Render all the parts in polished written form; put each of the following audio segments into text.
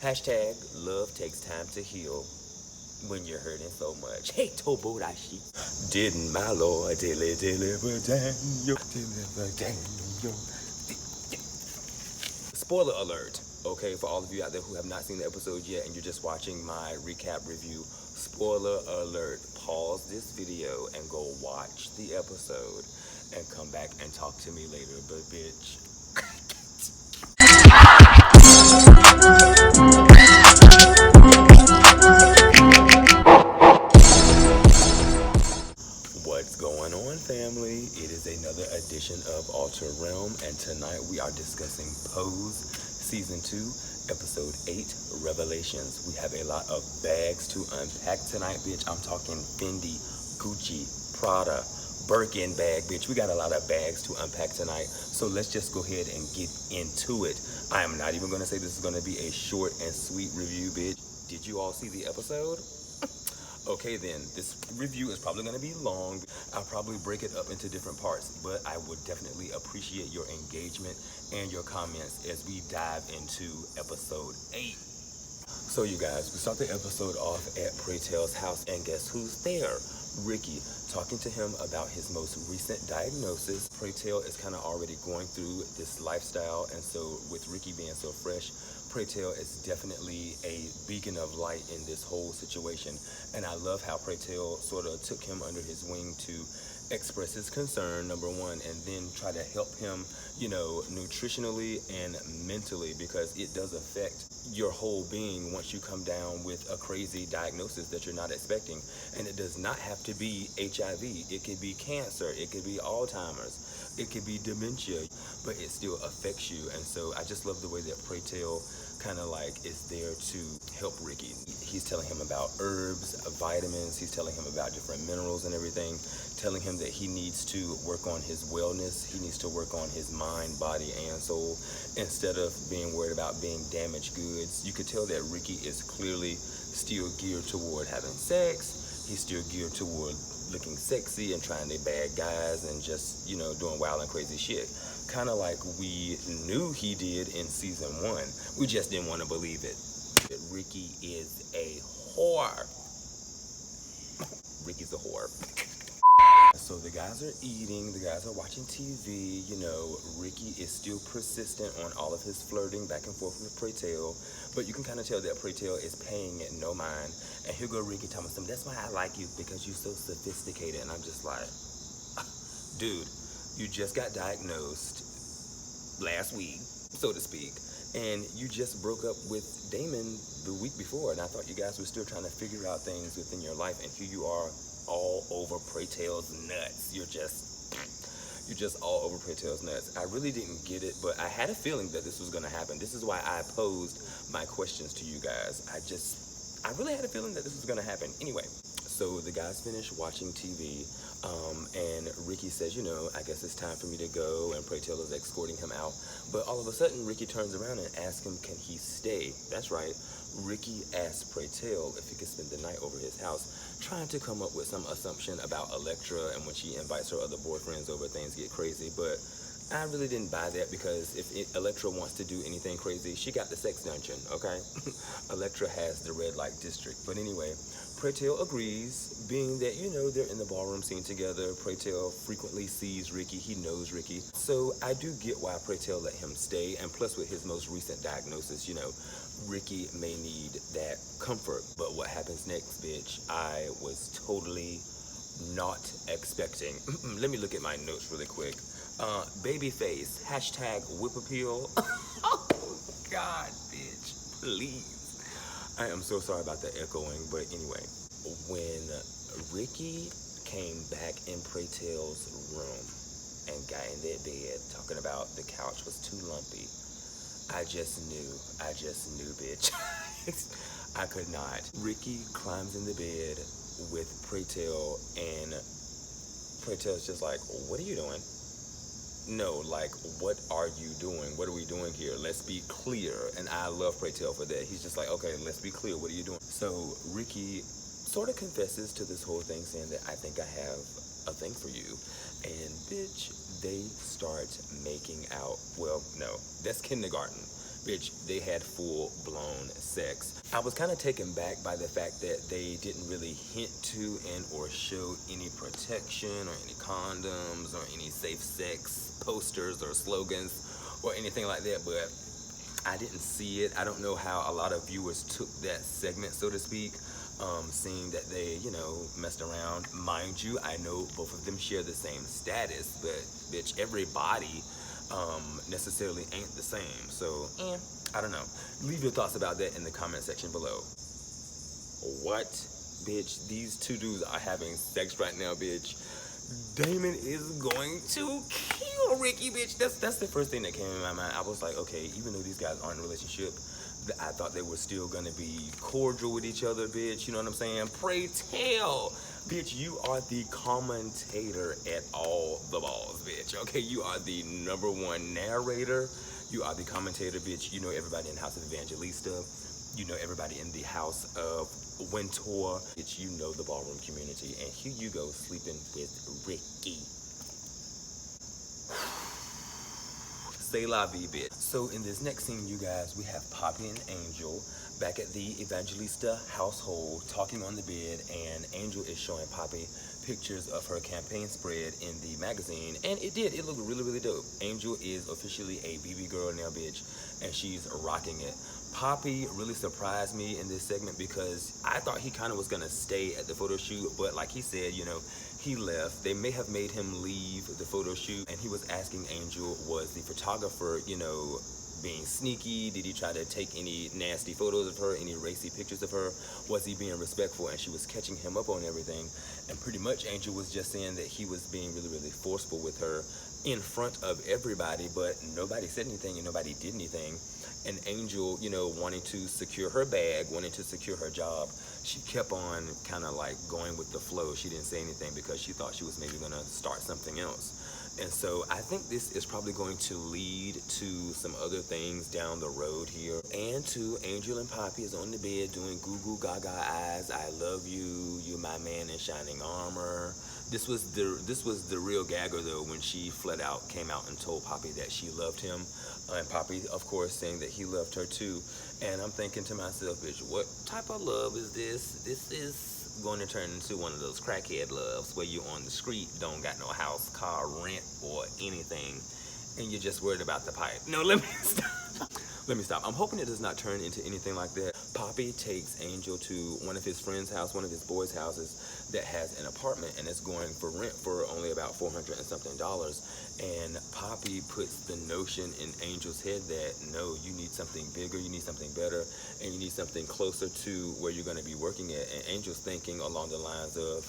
Hashtag love takes time to heal when you're hurting so much. Hey, Tobodashi. Didn't my Lord deliver Daniel? Spoiler alert, okay, for all of you out there who have not seen the episode yet and you're just watching my recap review, spoiler alert, pause this video and go watch the episode and come back and talk to me later, but bitch. What's going on, family? It is another edition of Alter Realm, and tonight we are discussing Pose Season 2, Episode 8, Revelations. We have a lot of bags to unpack tonight, bitch. I'm talking Fendi, Gucci, Prada, Birkin bag, bitch. We got a lot of bags to unpack tonight, so let's just go ahead and get into it. I am not even going to say this is going to be a short and sweet review, bitch. Did you all see the episode? Okay then, this review is probably going to be long. I'll probably break it up into different parts, but I would definitely appreciate your engagement and your comments as we dive into episode 8. So you guys, we start the episode off at Praytell's house, and guess who's there? Ricky, talking to him about his most recent diagnosis. Praytell is kind of already going through this lifestyle, and so with Ricky being so fresh, Praytell is definitely a beacon of light in this whole situation. And I love how Praytell sort of took him under his wing to express his concern, number one, and then try to help him, nutritionally and mentally, because it does affect your whole being once you come down with a crazy diagnosis that you're not expecting. And it does not have to be HIV. It could be cancer. It could be Alzheimer's. It could be dementia, but it still affects you. And so I just love the way that Praytell kind of like is there to help Ricky. He's telling him about herbs, vitamins. He's telling him about different minerals and everything, telling him that he needs to work on his wellness. He needs to work on his mind, body, and soul instead of being worried about being damaged goods. You could tell that Ricky is clearly still geared toward having sex. He's still geared toward looking sexy and trying to bag guys and just, doing wild and crazy shit. Kind of like we knew he did in season 1. We just didn't want to believe it. Ricky is a whore. Ricky's a whore. So the guys are eating, the guys are watching TV, Ricky is still persistent on all of his flirting back and forth with Praytell, but you can kind of tell that Praytell is paying it no mind. And here go Ricky telling him, that's why I like you, because you're so sophisticated. And I'm just like, dude, you just got diagnosed last week, so to speak, and you just broke up with Damon the week before, and I thought you guys were still trying to figure out things within your life, and here you are all over Praytell's nuts. You're just all over Praytell's nuts. I really didn't get it, but I had a feeling that this was going to happen. This is why I posed my questions to you guys. I really had a feeling that this was going to happen. Anyway, so the guys finish watching TV, and Ricky says, I guess it's time for me to go, and Praytell is escorting him out. But all of a sudden, Ricky turns around and asks him, can he stay? That's right. Ricky asked Praytell if he could spend the night over his house, trying to come up with some assumption about Electra and when she invites her other boyfriends over, things get crazy. But I really didn't buy that, because if Electra wants to do anything crazy, she got the sex dungeon, okay? Electra has the red light district. But anyway, Praytell agrees, being that, they're in the ballroom scene together. Praytell frequently sees Ricky. He knows Ricky. So I do get why Praytell let him stay. And plus, with his most recent diagnosis, Ricky may need that comfort. But what happens next, bitch, I was totally not expecting. Let me look at my notes really quick. Babyface, hashtag whip appeal. Oh, God, bitch, please. I am so sorry about the echoing, but anyway, when Ricky came back in Praytell's room and got in that bed talking about the couch was too lumpy, I just knew, bitch. I could not. Ricky climbs in the bed with Praytell, and Praytell's just like, what are you doing? No, like, what are you doing? What are we doing here? Let's be clear. And I love Praytell for that. He's just like, okay, let's be clear. What are you doing? So Ricky sort of confesses to this whole thing, saying that I think I have a thing for you. And bitch, they start making out. Well, no, that's kindergarten. Bitch, they had full-blown sex. I was kind of taken back by the fact that they didn't really hint to and or show any protection or any condoms or any safe sex posters or slogans or anything like that, but I didn't see it. I don't know how a lot of viewers took that segment, so to speak, seeing that they, you know, messed around. Mind you, I know both of them share the same status, but bitch, everybody necessarily ain't the same. So, I don't know. Leave your thoughts about that in the comment section below. What? Bitch, these two dudes are having sex right now, bitch. Damon is going to kill Ricky, bitch. That's the first thing that came in my mind. I was like, okay, even though these guys aren't in a relationship, I thought they were still gonna be cordial with each other, bitch. You know what I'm saying? Pray tell. Bitch, you are the commentator at all the balls, bitch. Okay, you are the #1 narrator. You are the commentator, bitch. You know everybody in the House of Evangelista. You know everybody in the House of Wintour. Bitch, you know the ballroom community. And here you go, sleeping with Ricky. Say la vie, bitch. So in this next scene, you guys, we have Poppy and Angel back at the Evangelista household talking on the bed, and Angel is showing Poppy pictures of her campaign spread in the magazine, and it looked really, really dope. Angel is officially a BB girl now, bitch, and she's rocking it. Poppy really surprised me in this segment because I thought he kind of was gonna stay at the photo shoot, but like he said, you know, he left. They may have made him leave the photo shoot, and he was asking Angel, was the photographer, you know, being sneaky? Did he try to take any nasty photos of her, any racy pictures of her? Was he being respectful? And she was catching him up on everything. And pretty much Angel was just saying that he was being really, really forceful with her in front of everybody, but nobody said anything and nobody did anything. And Angel, you know, wanting to secure her bag, wanting to secure her job, she kept on kind of like going with the flow. She didn't say anything because she thought she was maybe gonna start something else. And so I think this is probably going to lead to some other things down the road here. And to Angel and Poppy is on the bed doing goo goo gaga eyes. I love you. You're my man in shining armor. This was the real gagger though, when she came out and told Poppy that she loved him. And Poppy, of course, saying that he loved her too. And I'm thinking to myself, bitch, what type of love is this? This is going to turn into one of those crackhead loves where you're on the street, don't got no house, car, rent, or anything, and you're just worried about the pipe. No, let me stop. Let me stop. I'm hoping it does not turn into anything like that. Poppy takes Angel to one of his friend's house, one of his boys' houses that has an apartment, and it's going for rent for only about $400 and something. And Poppy puts the notion in Angel's head that no, you need something bigger, you need something better, and you need something closer to where you're going to be working at. And Angel's thinking along the lines of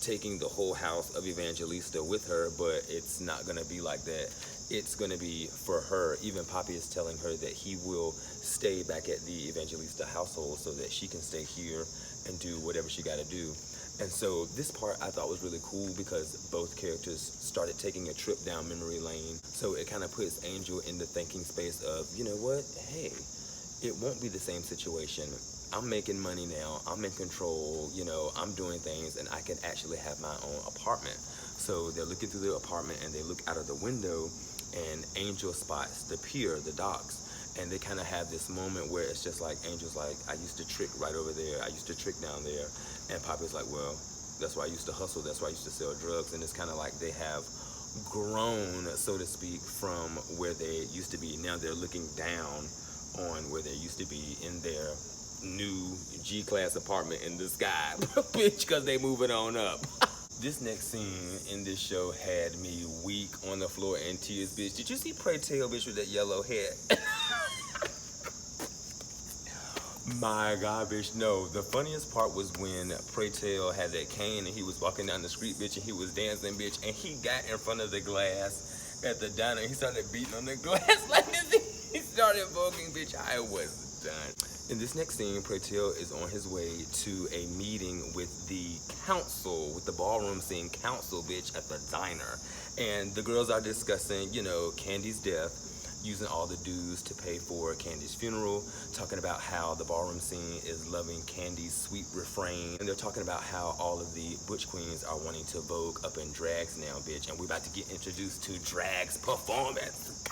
taking the whole house of Evangelista with her, but it's not going to be like that. It's going to be for her. Even Poppy is telling her that he will stay back at the Evangelista household so that she can stay here and do whatever she got to do. And so this part I thought was really cool because both characters started taking a trip down memory lane. So it kind of puts Angel in the thinking space of, you know what, hey, it won't be the same situation. I'm making money now, I'm in control, you know, I'm doing things, and I can actually have my own apartment. So they're looking through the apartment and they look out of the window, and Angel spots the pier, the docks. And they kind of have this moment where it's just like, Angel's like, I used to trick right over there, I used to trick down there. And Poppy's like, well, that's why I used to hustle, that's why I used to sell drugs. And it's kind of like they have grown, so to speak, from where they used to be. Now they're looking down on where they used to be in their new G-class apartment in the sky, bitch, because they moving on up. This next scene in this show had me weak on the floor in tears, bitch. Did you see Pray Tell, bitch, with that yellow hair? My God, bitch, no. The funniest part was when Pray Tell had that cane and he was walking down the street, bitch, and he was dancing, bitch, and he got in front of the glass at the diner and he started beating on the glass like this. He started voguing, bitch. I was done. In this next scene, Pray Tell is on his way to a meeting with the council, with the ballroom scene council, bitch, at the diner. And the girls are discussing, you know, Candy's death, using all the dues to pay for Candy's funeral, talking about how the ballroom scene is loving Candy's sweet refrain. And they're talking about how all of the butch queens are wanting to vogue up in drags now, bitch. And we're about to get introduced to drags performance.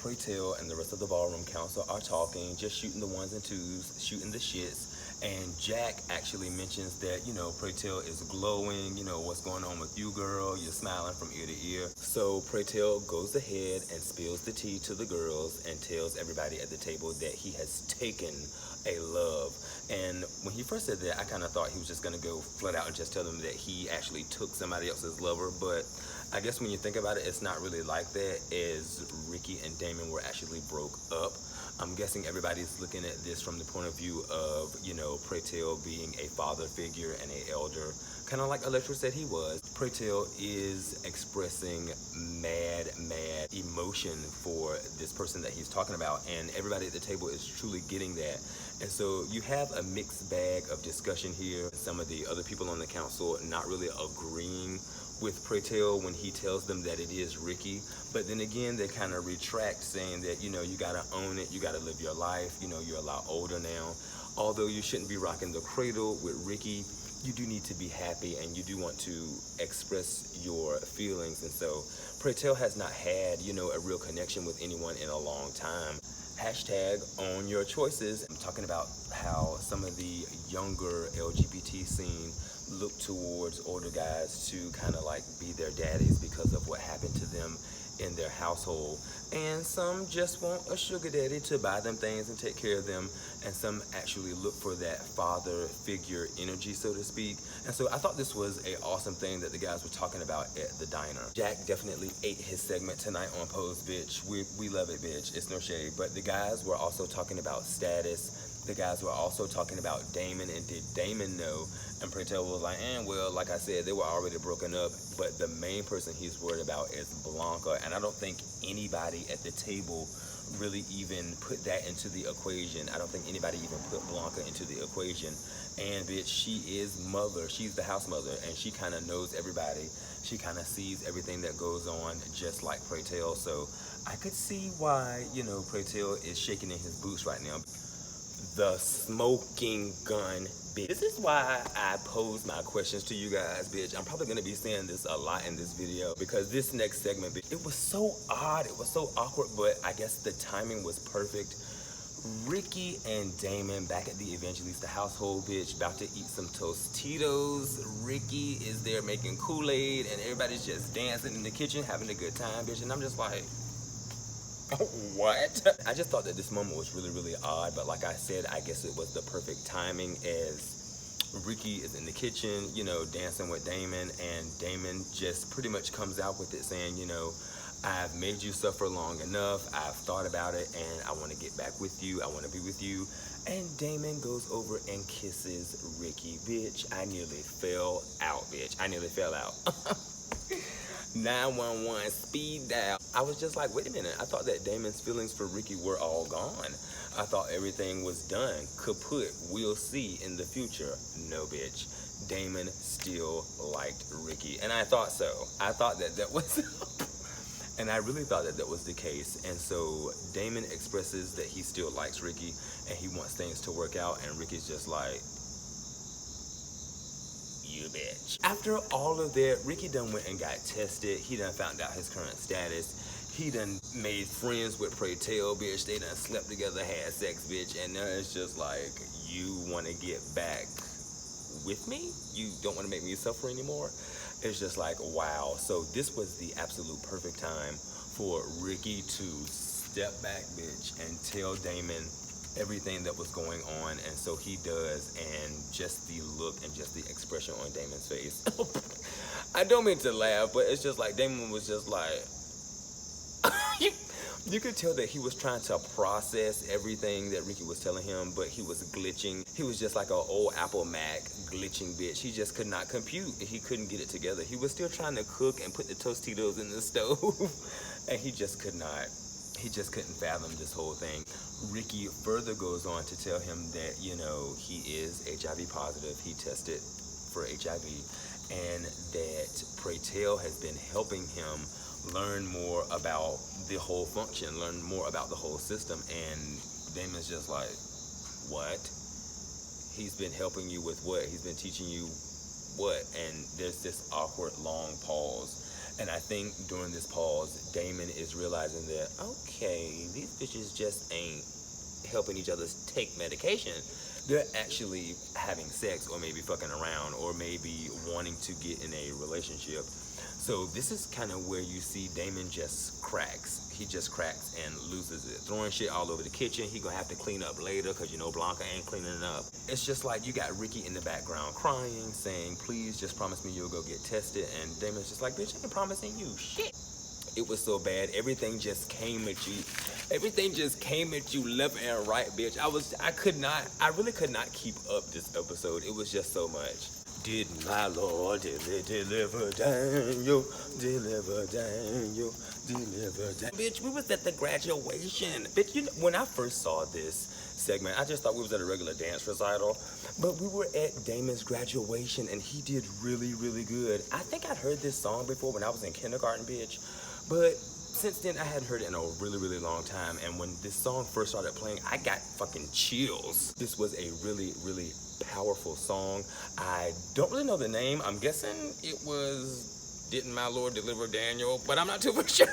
Praytell and the rest of the ballroom council are talking, just shooting the ones and twos, shooting the shits. And Jack actually mentions that, you know, Praytell is glowing, you know, what's going on with you, girl? You're smiling from ear to ear. So Praytell goes ahead and spills the tea to the girls and tells everybody at the table that he has taken a love. And when he first said that, I kind of thought he was just going to go flat out and just tell them that he actually took somebody else's lover. But I guess when you think about it, it's not really like that, as Ricky and Damon were actually broke up. I'm guessing everybody's looking at this from the point of view of, you know, Praytell being a father figure and an elder, kind of like Electra said he was. Praytell is expressing mad emotion for this person that he's talking about, and everybody at the table is truly getting that. And so you have a mixed bag of discussion here. Some of the other people on the council not really agreeing with Praytell when he tells them that it is Ricky, but then again they kind of retract, saying that, you know, you gotta own it, you gotta live your life, you know, you're a lot older now. Although you shouldn't be rocking the cradle with Ricky, you do need to be happy and you do want to express your feelings. And so Praytell has not had, you know, a real connection with anyone in a long time. Hashtag own your choices. I'm talking about how some of the younger LGBT scene look towards older guys to kind of like be their daddies because of what happened to them in their household. And some just want a sugar daddy to buy them things and take care of them. And some actually look for that father figure energy, so to speak. And so I thought this was an awesome thing that the guys were talking about at the diner. Jack definitely ate his segment tonight on Pose, bitch. We love it, bitch. It's no shade. But the guys were also talking about status. The guys were also talking about Damon, and did Damon know? And Praytell was like, well, like I said, they were already broken up, but the main person he's worried about is Blanca. And I don't think anybody at the table really even put that into the equation. I don't think anybody even put Blanca into the equation. And bitch, she is mother. She's the house mother, and she kind of knows everybody. She kind of sees everything that goes on, just like Praytell. So I could see why, you know, Praytell is shaking in his boots right now. The smoking gun, bitch. This is why I pose my questions to you guys, bitch. I'm probably gonna be saying this a lot in this video, because this next segment, bitch, it was so odd, it was so awkward, but I guess the timing was perfect. Ricky and Damon back at the Evangelista household, bitch, about to eat some Tostitos. Ricky is there making Kool-Aid, and everybody's just dancing in the kitchen, having a good time, bitch, and I'm just like, what? I just thought that this moment was really odd, but like I said, I guess it was the perfect timing, as Ricky is in the kitchen, you know, dancing with Damon, and Damon just pretty much comes out with it saying, you know, I've made you suffer long enough, I've thought about it, and I want to get back with you, I want to be with you. And Damon goes over and kisses Ricky. Bitch, I nearly fell out, bitch. I nearly fell out. 911, speed dial. I was just like, wait a minute. I thought that Damon's feelings for Ricky were all gone. I thought everything was done. Kaput. We'll see in the future. No, bitch. Damon still liked Ricky. And I thought so. I thought that that was... And I really thought that that was the case. And so Damon expresses that he still likes Ricky and he wants things to work out. And Ricky's just like, you bitch. After all of that, Ricky done went and got tested. He done found out his current status. He done made friends with Praytell, bitch. They done slept together, had sex, bitch. And now it's just like, you want to get back with me? You don't want to make me suffer anymore? It's just like, wow. So this was the absolute perfect time for Ricky to step back, bitch, and tell Damon everything that was going on. And so he does, and just the look and just the expression on Damon's face. I don't mean to laugh, but it's just like Damon was just like, you could tell that he was trying to process everything that Ricky was telling him, but he was glitching. He was just like an old Apple Mac glitching bitch. He just could not compute. He couldn't get it together. He was still trying to cook and put the Tostitos in the stove, and he just could not. He just couldn't fathom this whole thing. Ricky further goes on to tell him that, you know, he is HIV positive. He tested for HIV, and that Praytell has been helping him learn more about the whole function, learn more about the whole system. And Damon's just like, what? He's been helping you with what? He's been teaching you what? And there's this awkward long pause. And I think during this pause, Damon is realizing that, okay, these bitches just ain't helping each other take medication. They're actually having sex, or maybe fucking around, or maybe wanting to get in a relationship. So this is kind of where you see Damon just cracks. He just cracks and loses it. Throwing shit all over the kitchen. He gonna have to clean up later because you know Blanca ain't cleaning it up. It's just like you got Ricky in the background crying, saying, please just promise me you'll go get tested. And Damon's just like, bitch, I ain't promising you shit. It was so bad. Everything just came at you. Everything just came at you left and right, bitch. I really could not keep up this episode. It was just so much. Did my Lord deliver Daniel, deliver Daniel, deliver Daniel. Bitch, we was at the graduation. Bitch, you know, when I first saw this segment, I just thought we was at a regular dance recital. But we were at Damon's graduation, and he did really, really good. I think I'd heard this song before when I was in kindergarten, bitch. But since then, I hadn't heard it in a really, really long time. And when this song first started playing, I got fucking chills. This was a really, really powerful song. I don't really know the name. I'm guessing it was Didn't My Lord Deliver Daniel, but I'm not too for sure.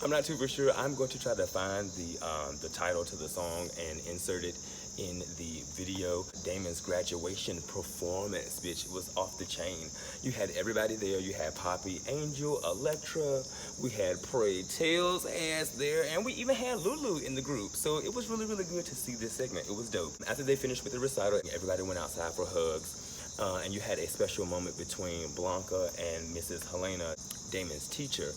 I'm not too for sure. I'm going to try to find the title to the song and insert it in the video. Damon's graduation performance, bitch, it was off the chain. You had everybody there. You had Poppy, Angel, Electra. We had praytell's ass there, and we even had Lulu in the group. So it was really, really good to see this segment. It was dope. After they finished with the recital, everybody went outside for hugs. And you had a special moment between Blanca and Mrs. Helena, Damon's teacher.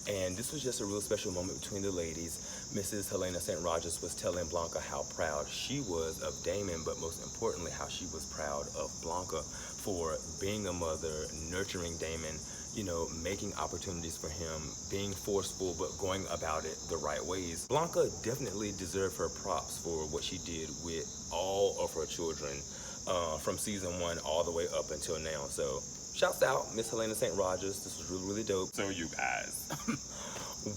And this was just a real special moment between the ladies. Mrs. Helena St. Rogers was telling Blanca how proud she was of Damon, but most importantly, how she was proud of Blanca for being a mother, nurturing Damon, you know, making opportunities for him, being forceful, but going about it the right ways. Blanca definitely deserved her props for what she did with all of her children from season 1 all the way up until now. So shouts out, Miss Helena St. Rogers. This was really, really dope. So you guys,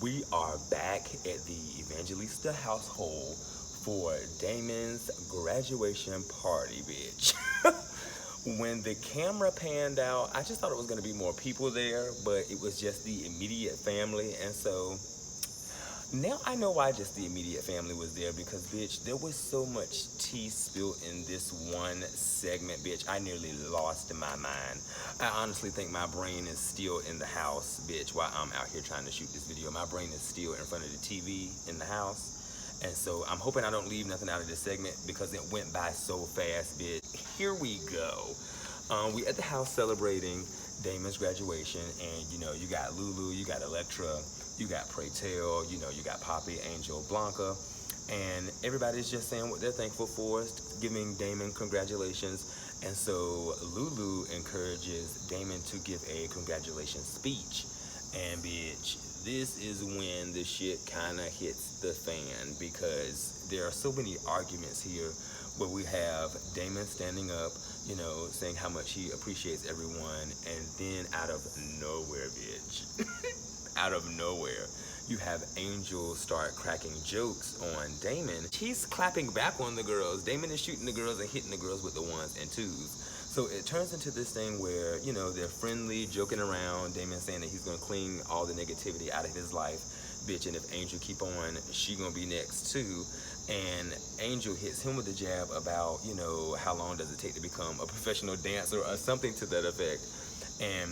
we are back at the Evangelista household for Damon's graduation party, bitch. When the camera panned out, I just thought it was gonna be more people there, but it was just the immediate family. And so now I know why just the immediate family was there, because bitch, there was so much tea spilled in this one segment, bitch. I nearly lost my mind. I honestly think my brain is still in the house, bitch, while I'm out here trying to shoot this video. My brain is still in front of the TV in the house. And so I'm hoping I don't leave nothing out of this segment because it went by so fast, bitch. Here we go. We at the house celebrating Damon's graduation, and you know, you got Lulu, you got Electra, you got praytell, you know, you got Poppy, Angel, Blanca, and everybody's just saying what they're thankful for, giving Damon congratulations. And so Lulu encourages Damon to give a congratulations speech. And bitch, this is when the shit kind of hits the fan, because there are so many arguments here where we have Damon standing up, you know, saying how much he appreciates everyone, and then out of nowhere, bitch, out of nowhere, you have Angel start cracking jokes on Damon. He's clapping back on the girls. Damon is shooting the girls and hitting the girls with the 1s and 2s. So it turns into this thing where, you know, they're friendly, joking around. Damon saying that he's gonna clean all the negativity out of his life, bitch, and if Angel keep on, she gonna be next too. And Angel hits him with a jab about, you know, how long does it take to become a professional dancer or something to that effect. And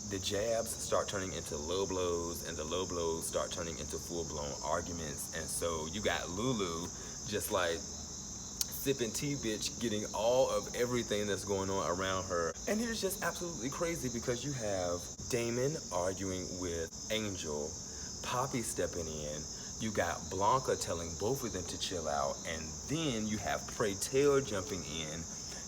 the jabs start turning into low blows, and the low blows start turning into full-blown arguments. And so you got Lulu just like sipping tea, bitch, getting all of everything that's going on around her. And it is just absolutely crazy because you have Damon arguing with Angel, Poppy stepping in, you got Blanca telling both of them to chill out, and then you have praytell jumping in,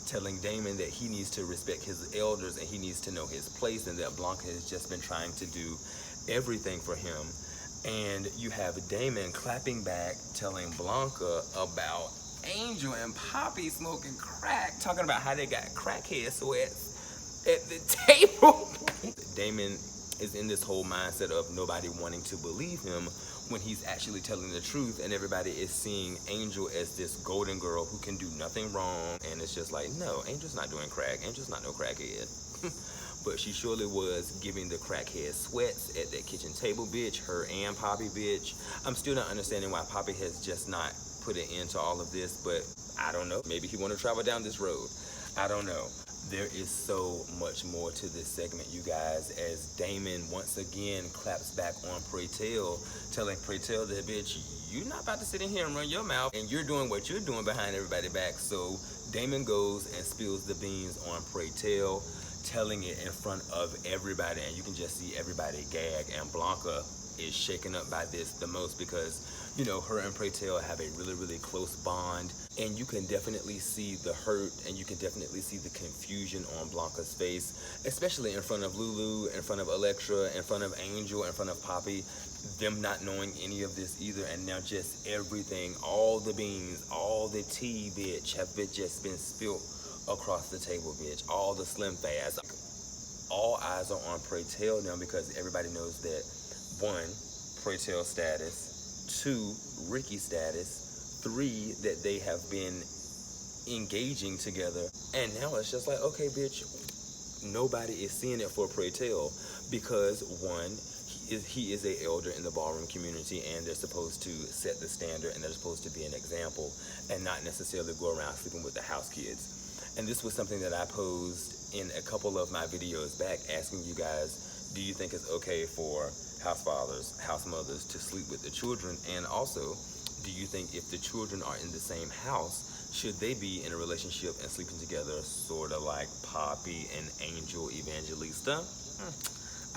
telling Damon that he needs to respect his elders and he needs to know his place, and that Blanca has just been trying to do everything for him. And you have Damon clapping back, telling Blanca about Angel and Poppy smoking crack, talking about how they got crackhead sweats at the table. Damon is in this whole mindset of nobody wanting to believe him when he's actually telling the truth, and everybody is seeing Angel as this golden girl who can do nothing wrong. And it's just like, no, Angel's not doing crack. Angel's not no crackhead. But she surely was giving the crackhead sweats at that kitchen table, bitch. Her and Poppy, bitch. I'm still not understanding why Poppy has just not put an end to all of this, but I don't know. Maybe he want to travel down this road. I don't know. There is so much more to this segment, you guys, as Damon once again claps back on Praytell, telling Praytell that, bitch, you're not about to sit in here and run your mouth, and you're doing what you're doing behind everybody's back. So Damon goes and spills the beans on Praytell, telling it in front of everybody, and you can just see everybody gag, and Blanca is shaken up by this the most because, you know, her and Praytell have a really, really close bond, and you can definitely see the hurt, and you can definitely see the confusion on Blanca's face, especially in front of Lulu, in front of Electra, in front of Angel, in front of Poppy, them not knowing any of this either, and now just everything, all the beans, all the tea, bitch, have just been spilled across the table, bitch, all the Slim Fast. All eyes are on Praytell now because everybody knows that, one, Praytell status, 2, Ricky status, 3, that they have been engaging together, and now it's just like, okay, bitch, nobody is seeing it for Praytell because, one, he is a elder in the ballroom community, and they're supposed to set the standard, and they're supposed to be an example and not necessarily go around sleeping with the house kids. And this was something that I posed in a couple of my videos back, asking you guys, do you think it's okay for house fathers, house mothers to sleep with the children? And also, do you think if the children are in the same house, should they be in a relationship and sleeping together, sort of like Poppy and Angel Evangelista?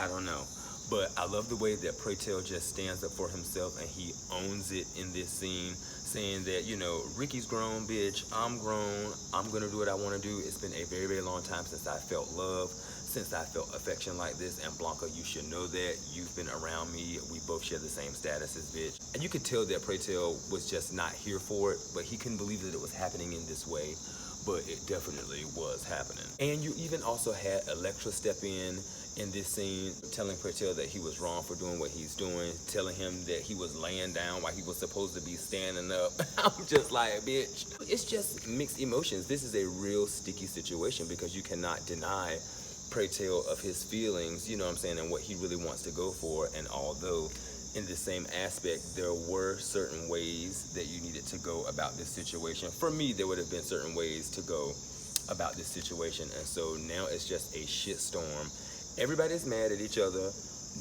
I don't know. But I love the way that Praytell just stands up for himself, and he owns it in this scene, saying that, you know, Ricky's grown, bitch, I'm grown, I'm gonna do what I wanna do. It's been a very, very long time since I felt love, since I felt affection like this, and Blanca, you should know that. You've been around me, we both share the same statuses, bitch. And you could tell that Praytell was just not here for it, but he couldn't believe that it was happening in this way, but it definitely was happening. And you even also had Electra step in this scene, telling Praytell that he was wrong for doing what he's doing, telling him that he was laying down while he was supposed to be standing up. I'm just like, bitch. It's just mixed emotions. This is a real sticky situation because you cannot deny Praytell of his feelings, you know what I'm saying, and what he really wants to go for. And although in the same aspect, there were certain ways that you needed to go about this situation. For me, there would have been certain ways to go about this situation. And so now it's just a shitstorm. Everybody's mad at each other.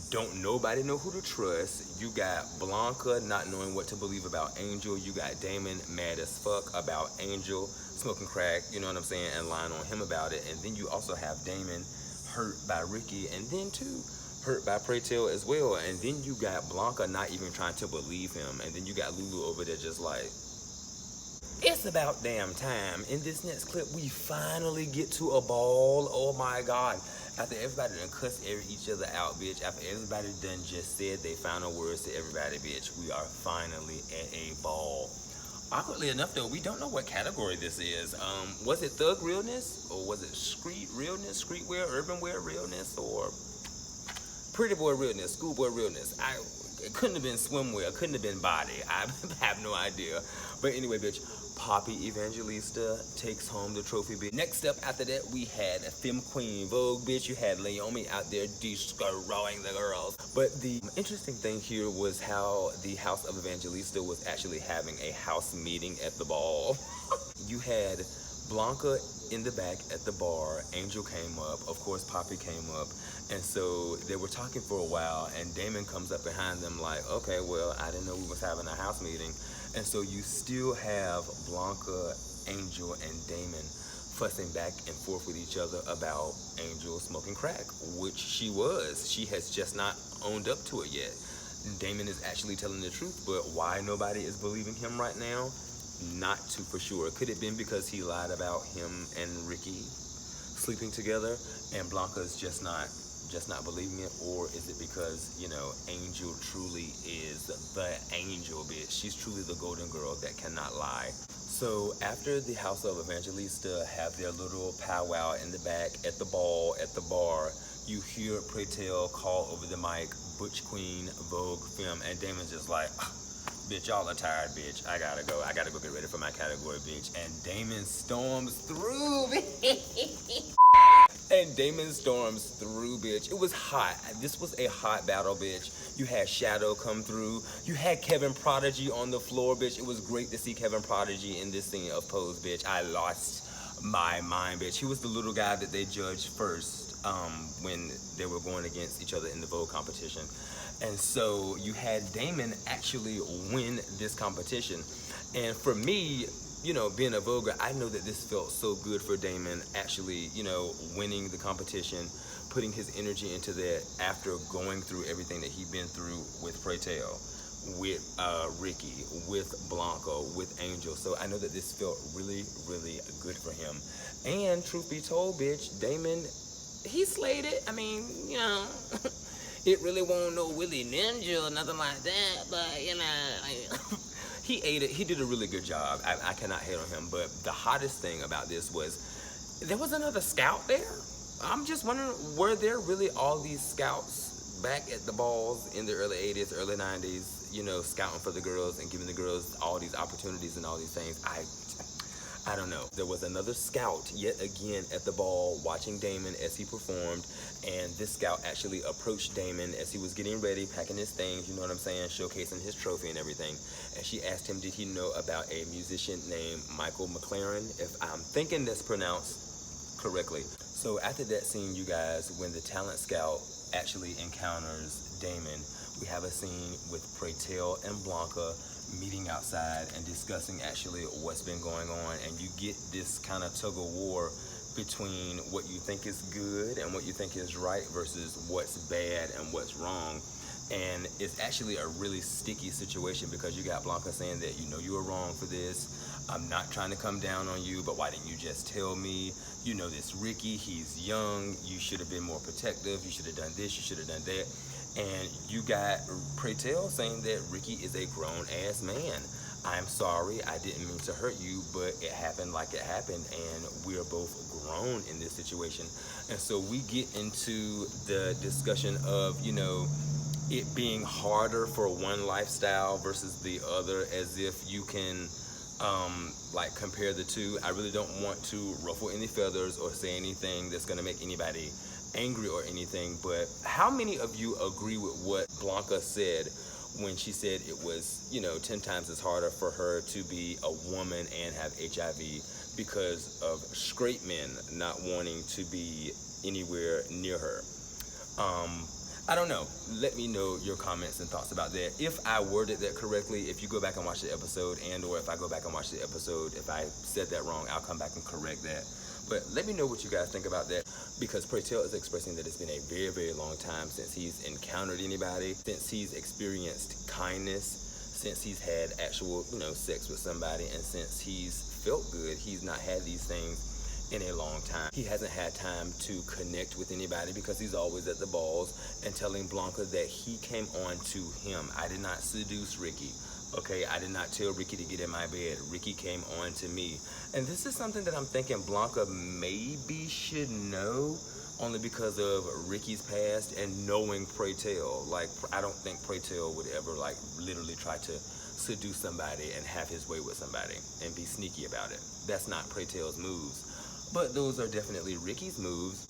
Don't nobody know who to trust. You got Blanca not knowing what to believe about Angel. You got Damon mad as fuck about Angel smoking crack, you know what I'm saying, and lying on him about it. And then you also have Damon hurt by Ricky, and then too hurt by Praytell as well. And then you got Blanca not even trying to believe him. And then you got Lulu over there just like, it's about damn time. In this next clip, we finally get to a ball. Oh my God. After everybody done cussed each other out, bitch. After everybody done just said their final words to everybody, bitch. We are finally at a ball. Awkwardly enough, though, we don't know what category this is. Was it thug realness? Or was it street realness, streetwear, urban wear realness? Or pretty boy realness, schoolboy realness? It couldn't have been swimwear. It couldn't have been body. I have no idea. But anyway, bitch. Poppy Evangelista takes home the trophy, bitch. Next up after that, we had a Femme Queen Vogue, bitch. You had Naomi out there destroying the girls. But the interesting thing here was how the House of Evangelista was actually having a house meeting at the ball. You had Blanca in the back at the bar. Angel came up. Of course, Poppy came up. And so they were talking for a while, and Damon comes up behind them like, okay, well, I didn't know we was having a house meeting. And so you still have Blanca, Angel, and Damon fussing back and forth with each other about Angel smoking crack, which she was. She has just not owned up to it yet. Damon is actually telling the truth, but why nobody is believing him right now? Not too for sure. Could it been because he lied about him and Ricky sleeping together, and Blanca's just not believing it? Or is it because, you know, Angel truly is the angel, bitch? She's truly the golden girl that cannot lie. So after the House of Evangelista have their little powwow in the back at the ball, at the bar, you hear Praytell call over the mic, Butch Queen, Vogue, Film, and Damon's just like, bitch, y'all are tired, bitch. I gotta go get ready for my category, bitch. And Damon storms through, bitch. And Damon storms through, bitch. It was hot. This was a hot battle, bitch. You had Shadow come through. You had Kevin Prodigy on the floor, bitch. It was great to see Kevin Prodigy in this scene of Pose, bitch. I lost my mind, bitch. He was the little guy that they judged first when they were going against each other in the Vogue competition. And so you had Damon actually win this competition. And for me, you know, being a Voguer, I know that this felt so good for Damon actually, you know, winning the competition, putting his energy into that after going through everything that he'd been through with Praytell, with Ricky, with Blanca, with Angel. So I know that this felt really, really good for him. And truth be told, bitch, Damon, he slayed it. I mean, you know, it really won't no Willie Ninja or nothing like that, but, you know, he ate it. He did a really good job. I cannot hate on him. But the hottest thing about this was there was another scout there. I'm just wondering, were there really all these scouts back at the balls in the early 80s, early 90s, you know, scouting for the girls and giving the girls all these opportunities and all these things? I don't know. There was another scout yet again at the ball watching Damon as he performed, and this scout actually approached Damon as he was getting ready, packing his things, you know what I'm saying, showcasing his trophy and everything. And she asked him, did he know about a musician named Michael McLaren, if I'm thinking that's pronounced correctly. So after that scene, you guys, when the talent scout actually encounters Damon, we have a scene with Praytell and Blanca meeting outside and discussing actually what's been going on, and you get this kind of tug of war between what you think is good and what you think is right versus what's bad and what's wrong. And it's actually a really sticky situation because you got Blanca saying that, you know, you were wrong for this. I'm not trying to come down on you, but why didn't you just tell me? You know, this Ricky, he's young. You should have been more protective. You should have done this. You should have done that. And you got Praytell saying that Ricky is a grown-ass man. I'm sorry, I didn't mean to hurt you, but it happened like it happened, and we're both grown in this situation. And so we get into the discussion of, you know, it being harder for one lifestyle versus the other, as if you can like compare the two. I really don't want to ruffle any feathers or say anything that's gonna make anybody angry or anything, but how many of you agree with what Blanca said when she said it was, you know, 10 times as harder for her to be a woman and have HIV because of straight men not wanting to be anywhere near her? I don't know. Let me know your comments and thoughts about that. If I worded that correctly, if you go back and watch the episode, and or if I go back and watch the episode, if I said that wrong, I'll come back and correct that. But let me know what you guys think about that, because Praytell is expressing that it's been a very, very long time since he's encountered anybody, since he's experienced kindness, since he's had actual, you know, sex with somebody, and since he's felt good. He's not had these things in a long time. He hasn't had time to connect with anybody because he's always at the balls, and telling Blanca that he came on to him. I did not seduce Ricky. Okay, I did not tell Ricky to get in my bed. Ricky came on to me. And this is something that I'm thinking Blanca maybe should know, only because of Ricky's past and knowing Praytell. Like, I don't think Praytell would ever, like, literally try to seduce somebody and have his way with somebody and be sneaky about it. That's not Praytell's moves. But those are definitely Ricky's moves.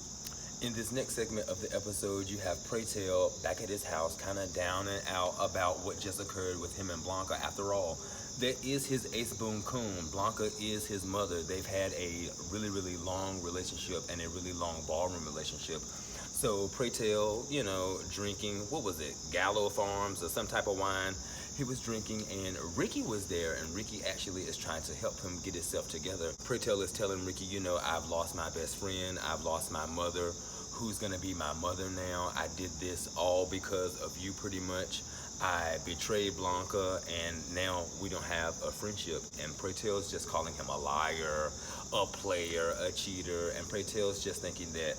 In this next segment of the episode, you have Praytell back at his house, kind of down and out about what just occurred with him and Blanca. After all, that is his ace boon coon. Blanca is his mother. They've had a really, really long relationship and a really long ballroom relationship. So Praytell, you know, drinking, what was it, Gallo Farms or some type of wine. He was drinking, and Ricky was there, and Ricky actually is trying to help him get himself together. Praytell is telling Ricky, you know, I've lost my best friend, I've lost my mother. Who's gonna be my mother now? I did this all because of you, pretty much. I betrayed Blanca, and now we don't have a friendship. And Praytell's just calling him a liar, a player, a cheater, and Praytell's just thinking that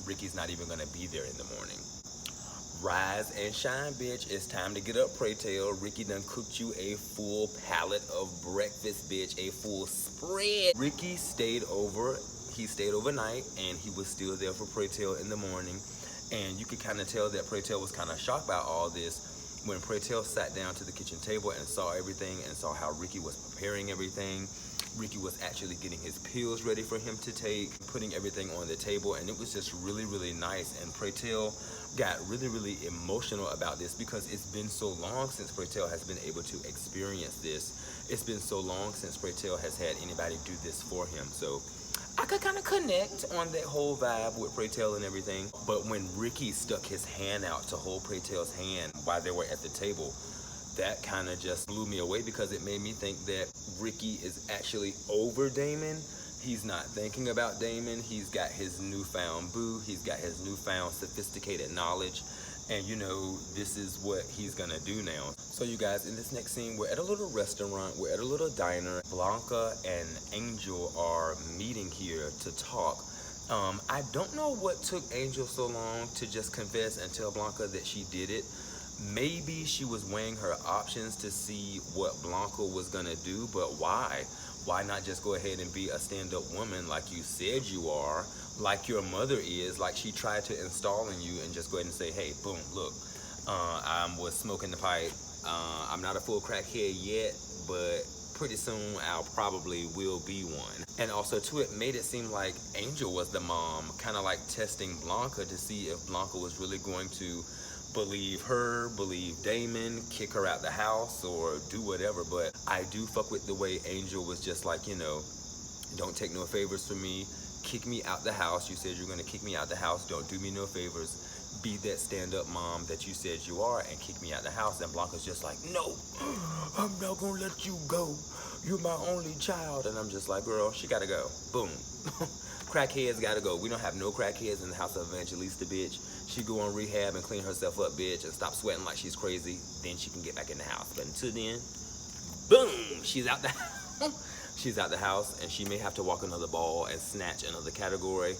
Ricky's not even gonna be there in the morning. Rise and shine, bitch. It's time to get up, Praytell. Ricky done cooked you a full pallet of breakfast, bitch. A full spread. Ricky stayed over. He stayed overnight, and he was still there for Praytell in the morning. And you could kind of tell that Praytell was kind of shocked by all this when Praytell sat down to the kitchen table and saw everything and saw how Ricky was preparing everything. Ricky was actually getting his pills ready for him to take, putting everything on the table, and it was just really, really nice. And Praytell got really, really emotional about this because it's been so long since Praytell has been able to experience this. It's been so long since Praytell has had anybody do this for him. So I could kind of connect on that whole vibe with Praytell and everything. But when Ricky stuck his hand out to hold Praytell's hand while they were at the table, that kind of just blew me away because it made me think that Ricky is actually over Damon. He's not thinking about Damon. He's got his newfound boo. He's got his newfound sophisticated knowledge. And you know, this is what he's gonna do now. So you guys, in this next scene, we're at a little restaurant. We're at a little diner. Blanca and Angel are meeting here to talk. I don't know what took Angel so long to just confess and tell Blanca that she did it. Maybe she was weighing her options to see what Blanca was gonna do, but why? Why not just go ahead and be a stand-up woman like you said you are, like your mother is, like she tried to install in you, and just go ahead and say, hey, boom, look, I was smoking the pipe. I'm not a full crackhead yet, but pretty soon I'll probably will be one. And also too, it made it seem like Angel was the mom, kind of like testing Blanca to see if Blanca was really going to believe her, believe Damon, kick her out the house, or do whatever. But I do fuck with the way Angel was just like, you know, don't take no favors from me, kick me out the house. You said you're gonna kick me out the house, don't do me no favors, be that stand-up mom that you said you are, and kick me out the house. And Blanca's just like, no, I'm not gonna let you go, you're my only child. And I'm just like, girl, she gotta go. Boom. Crackheads gotta go. We don't have no crackheads in the house of Evangelista, bitch. She go on rehab and clean herself up, bitch, and stop sweating like she's crazy. Then she can get back in the house. But until then, boom, she's out the house. She's out the house, and she may have to walk another ball and snatch another category.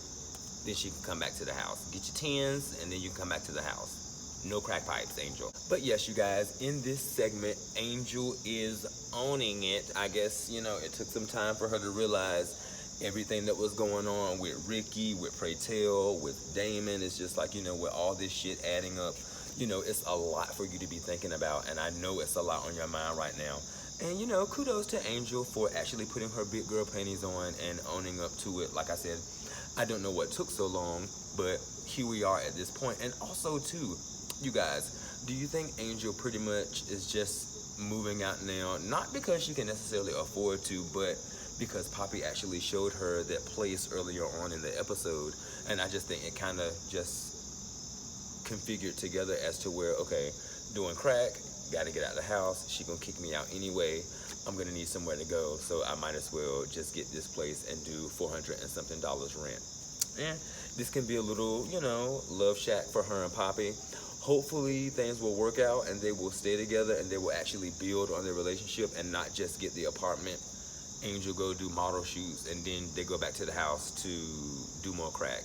Then she can come back to the house. Get your 10s, and then you can come back to the house. No crack pipes, Angel. But yes, you guys, in this segment, Angel is owning it. I guess, you know, it took some time for her to realize everything that was going on with Ricky, with Praytell, with Damon. It's just like, you know, with all this shit adding up, you know, it's a lot for you to be thinking about, and I know it's a lot on your mind right now. And, you know, kudos to Angel for actually putting her big girl panties on and owning up to it. Like I said, I don't know what took so long, but here we are at this point. And also, too, you guys, do you think Angel pretty much is just moving out now, not because she can necessarily afford to, but because Poppy actually showed her that place earlier on in the episode? And I just think it kind of just configured together as to where, okay, doing crack, gotta get out of the house, she gonna kick me out anyway, I'm gonna need somewhere to go, so I might as well just get this place and do $400 and something rent. And this can be a little, you know, love shack for her and Poppy. Hopefully things will work out and they will stay together and they will actually build on their relationship and not just get the apartment, Angel go do model shoots, and then they go back to the house to do more crack.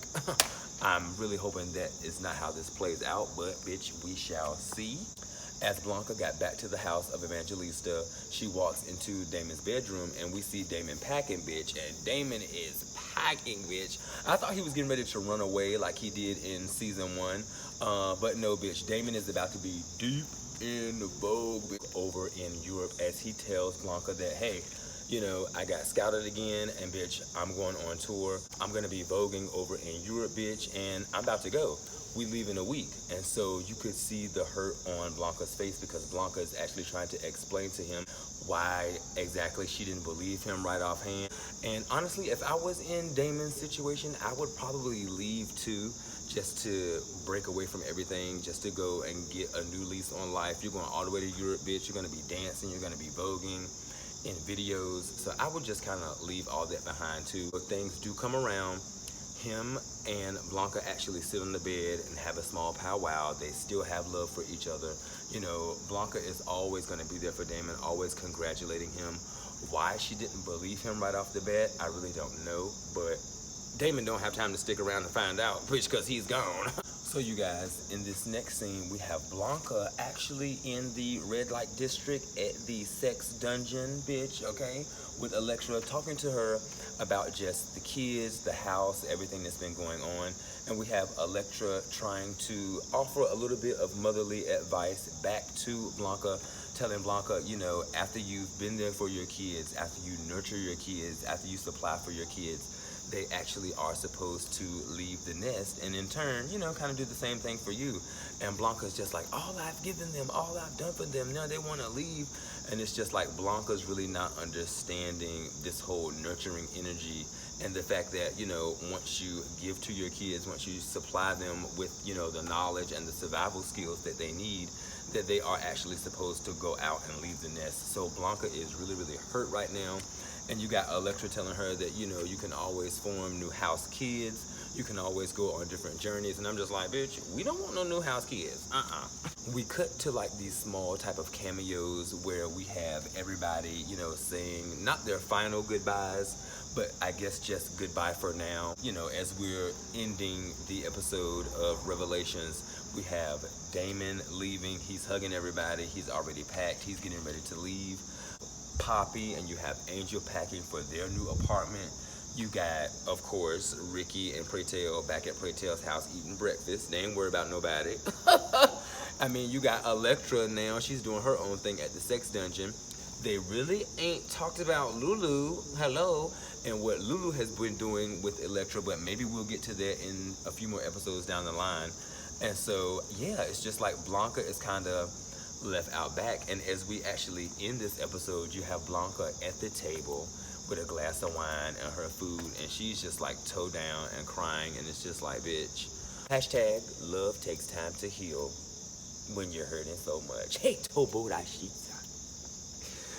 I'm really hoping that is not how this plays out, but bitch, we shall see. As Blanca got back to the house of Evangelista, she walks into Damon's bedroom, and we see Damon packing, bitch, and Damon is packing, bitch. I thought he was getting ready to run away like he did in season 1, but no, bitch. Damon is about to be deep in the vogue over in Europe as he tells Blanca that, hey, you know, I got scouted again, and bitch, I'm going on tour. I'm gonna be voguing over in Europe, bitch, and I'm about to go. We leave in a week. And so you could see the hurt on Blanca's face because Blanca is actually trying to explain to him why exactly she didn't believe him right offhand. And honestly, if I was in Damon's situation, I would probably leave too, just to break away from everything, just to go and get a new lease on life. You're going all the way to Europe, bitch. You're gonna be dancing, you're gonna be voguing in videos. So I would just kind of leave all that behind too. But things do come around. Him and Blanca actually sit on the bed and have a small powwow. They still have love for each other. You know, Blanca is always going to be there for Damon, always congratulating him. Why she didn't believe him right off the bat, I really don't know. But Damon don't have time to stick around to find out, bitch, because he's gone. So you guys, in this next scene, we have Blanca actually in the red light district at the sex dungeon, bitch, okay? With Electra, talking to her about just the kids, the house, everything that's been going on. And we have Electra trying to offer a little bit of motherly advice back to Blanca, telling Blanca, you know, after you've been there for your kids, after you nurture your kids, after you supply for your kids, they actually are supposed to leave the nest and in turn, you know, kind of do the same thing for you. And Blanca's just like, all I've given them, all I've done for them, now they want to leave. And it's just like Blanca's really not understanding this whole nurturing energy and the fact that, you know, once you give to your kids, once you supply them with, you know, the knowledge and the survival skills that they need, that they are actually supposed to go out and leave the nest. So Blanca is really, really hurt right now. And you got Electra telling her that, you know, you can always form new house kids. You can always go on different journeys. And I'm just like, bitch, we don't want no new house kids. We cut to like these small type of cameos where we have everybody, you know, saying not their final goodbyes, but I guess just goodbye for now. You know, as we're ending the episode of Revelations, we have Damon leaving. He's hugging everybody. He's already packed. He's getting ready to leave. Poppy and you have Angel packing for their new apartment. You got, of course, Ricky and Praytell back at Praytell's house eating breakfast. They ain't worried about nobody. I mean, you got Electra now. She's doing her own thing at the sex dungeon. They really ain't talked about Lulu. Hello. And what Lulu has been doing with Electra, but maybe we'll get to that in a few more episodes down the line. And so, yeah, it's just like Blanca is kind of left out back. And as we actually end this episode, you have Blanca at the table with a glass of wine and her food, and she's just like toe down and crying, and it's just like, bitch. Hashtag love takes time to heal when you're hurting so much. Hey, Toborashita.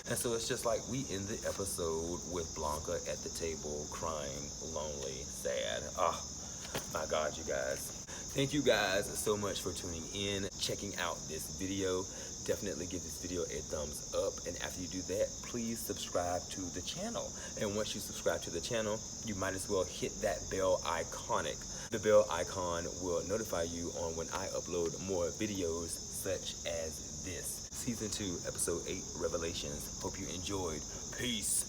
And so it's just like we end the episode with Blanca at the table crying, lonely, sad. Oh my God, you guys. Thank you guys so much for tuning in, checking out this video. Definitely give this video a thumbs up, and after you do that, please subscribe to the channel. And once you subscribe to the channel, you might as well hit that bell iconic. The bell icon will notify you on when I upload more videos such as this. Season 2, Episode 8, Revelations. Hope you enjoyed. Peace.